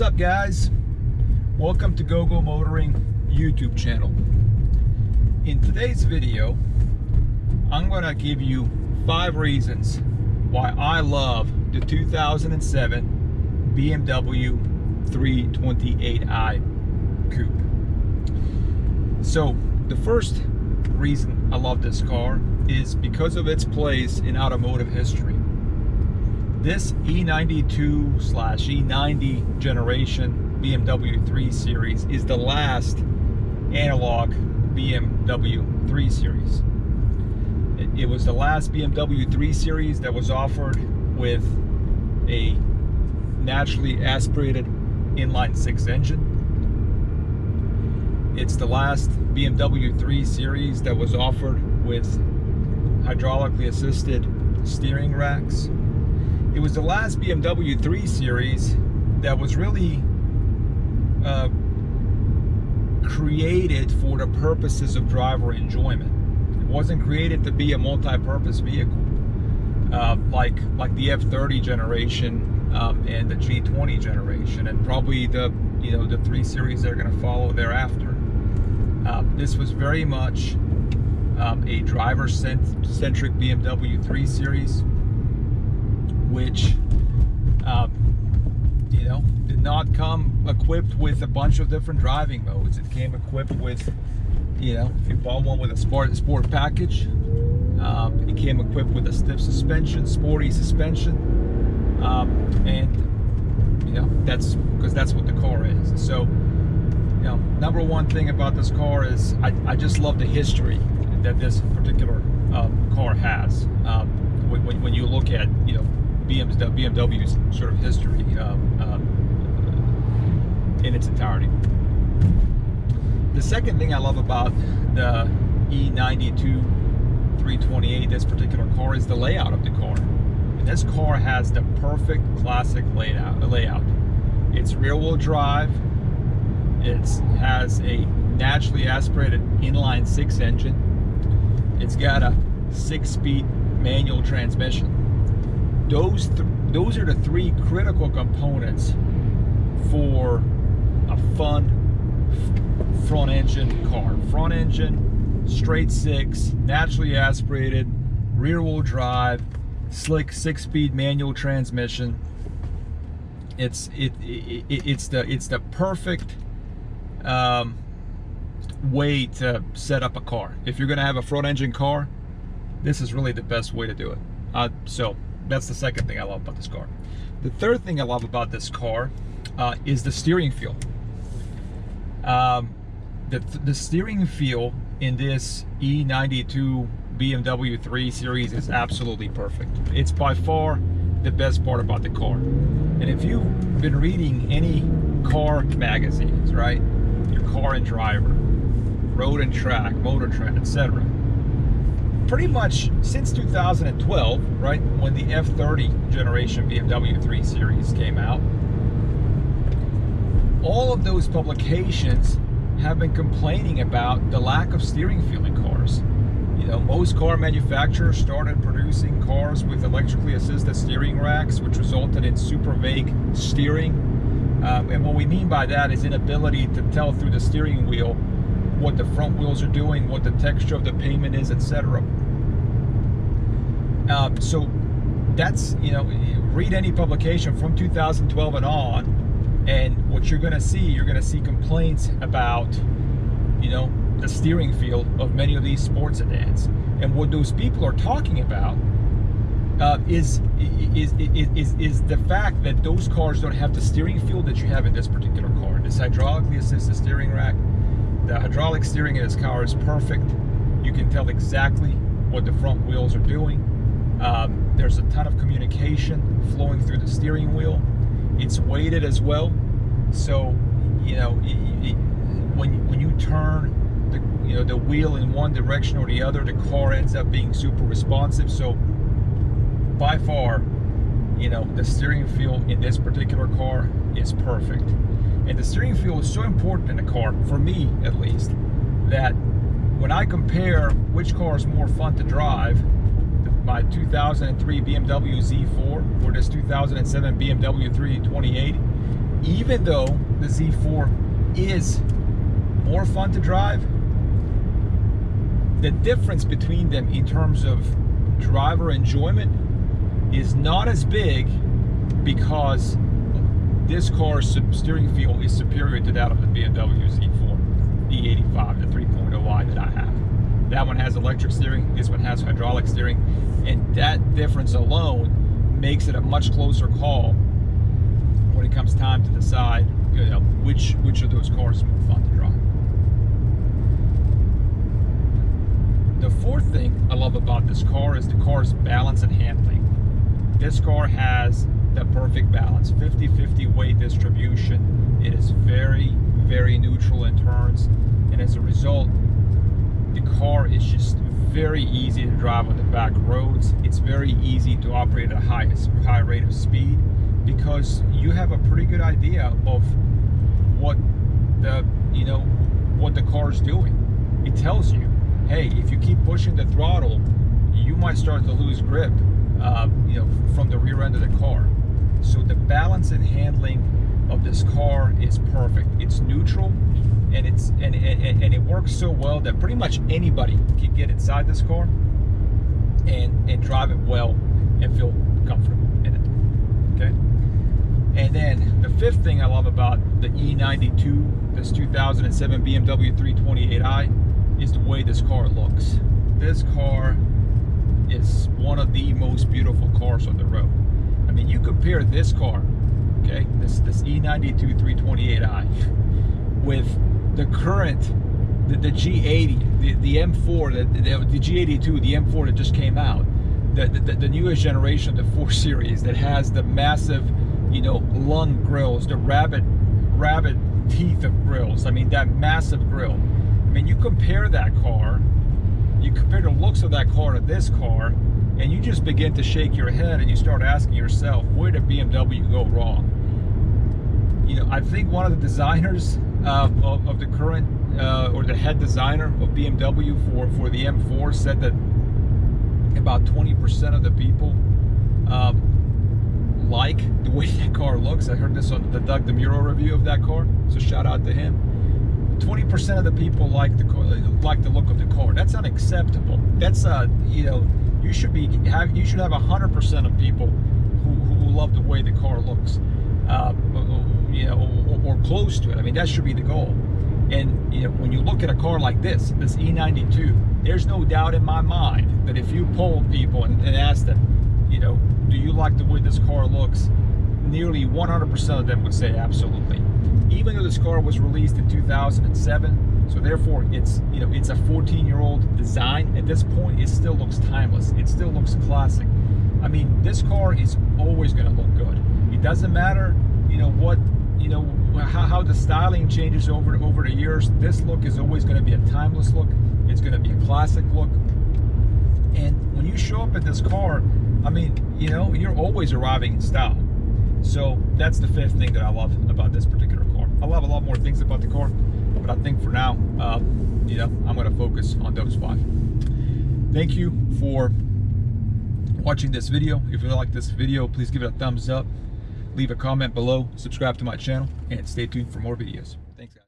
What's up, guys? Welcome to GoGo Motoring YouTube channel. In today's video, I'm going to give you 5 reasons why I love the 2007 BMW 328i Coupe. So the first reason I love this car is because of its place in automotive history. This E92/E90 generation BMW 3 Series is the last analog BMW 3 Series. It was the last BMW 3 Series that was offered with a naturally aspirated inline-6 engine. It's the last BMW 3 Series that was offered with hydraulically assisted steering racks. It was the last BMW 3 Series that was really created for the purposes of driver enjoyment. It wasn't created to be a multi-purpose vehicle like the F30 generation and the G20 generation, and probably the 3 Series that are going to follow thereafter. This was very much a driver-centric BMW 3 Series, which did not come equipped with a bunch of different driving modes. It came equipped with, if you bought one with a sport package, it came equipped with a stiff suspension, sporty suspension, and that's because that's what the car is. So number one thing about this car is I just love the history that this particular car has. When you look at BMW's sort of history in its entirety. The second thing I love about the E92 328, this particular car, is the layout of the car. And this car has the perfect classic layout. It's rear-wheel drive. It has a naturally aspirated inline-6 engine. It's got a 6-speed manual transmission. Those are the 3 critical components for a fun front engine car. Front engine, straight 6, naturally aspirated, rear wheel drive, slick 6-speed manual transmission. It's the perfect way to set up a car. If you're gonna have a front engine car, this is really the best way to do it. So that's the second thing I love about this car. The third thing I love about this car is the steering feel. The steering feel in this E92 BMW 3 Series is absolutely perfect. It's by far the best part about the car. And if you've been reading any car magazines, right? Your Car and Driver, Road and Track, Motor Trend, etc., pretty much since 2012, right, when the F30 generation BMW 3 Series came out, all of those publications have been complaining about the lack of steering feel in cars. Most car manufacturers started producing cars with electrically assisted steering racks, which resulted in super vague steering. And what we mean by that is inability to tell through the steering wheel what the front wheels are doing, what the texture of the pavement is, etc. So that's, read any publication from 2012 and on, and what you're going to see complaints about, the steering feel of many of these sports sedans. And what those people are talking about is the fact that those cars don't have the steering feel that you have in this particular car. This hydraulically assisted steering rack, the hydraulic steering in this car is perfect. You can tell exactly what the front wheels are doing. There's a ton of communication flowing through the steering wheel. It's weighted as well, so when you turn the wheel in one direction or the other, the car ends up being super responsive. So by far, the steering feel in this particular car is perfect. And the steering feel is so important in a car, for me at least, that when I compare which car is more fun to drive, my 2003 BMW Z4 or this 2007 BMW 328, even though the Z4 is more fun to drive, the difference between them in terms of driver enjoyment is not as big, because this car's steering feel is superior to that of the BMW Z4 E85, the 3.0i that I have. That one has electric steering, this one has hydraulic steering, and that difference alone makes it a much closer call when it comes time to decide, you know, which of those cars is more fun to drive. The fourth thing I love about this car is the car's balance and handling. This car has the perfect balance, 50-50 weight distribution. It is very, very neutral in turns, and as a result, the car is just very easy to drive on the back roads. It's very easy to operate at a high rate of speed, because you have a pretty good idea of what the car's doing. It tells you, hey, if you keep pushing the throttle, you might start to lose grip, from the rear end of the car. So the balance and handling of this car is perfect. It's neutral, and it works so well that pretty much anybody can get inside this car and drive it well and feel comfortable in it. Okay. And then the fifth thing I love about the E92, this 2007 BMW 328i, is the way this car looks. This car is one of the most beautiful cars on the road. I mean, you compare this car, okay, this E92 328i with the current, the G80, the M4, the G82, the M4 that just came out, the newest generation of the 4 Series that has the massive, lung grills, the rabbit teeth of grills. I mean, that massive grill. I mean, you compare that car, you compare the looks of that car to this car, and you just begin to shake your head and you start asking yourself, where did BMW go wrong? I think one of the designers of the current, or the head designer of BMW for the M4 said that about 20% of the people like the way that car looks. I heard this on the Doug DeMuro review of that car, so shout out to him. 20% of the people like the car, like the look of the car. That's unacceptable. That's you should have 100% of people who love the way the car looks, or close to it. I mean, that should be the goal. And when you look at a car like this E92, there's no doubt in my mind that if you polled people and asked them, do you like the way this car looks, nearly 100% of them would say absolutely. Even though this car was released in 2007, so therefore it's a 14-year-old design, at this point it still looks timeless. It still looks classic. I mean, this car is always going to look good. It doesn't matter how the styling changes over the years. This look is always going to be a timeless look. It's going to be a classic look. And when you show up at this car, I mean, you're always arriving in style. So that's the fifth thing that I love about this particular car. I love a lot more things about the car, but I think for now, I'm going to focus on those 5. Thank you for watching this video. If you like this video, please give it a thumbs up, leave a comment below, subscribe to my channel, and stay tuned for more videos. Thanks, guys.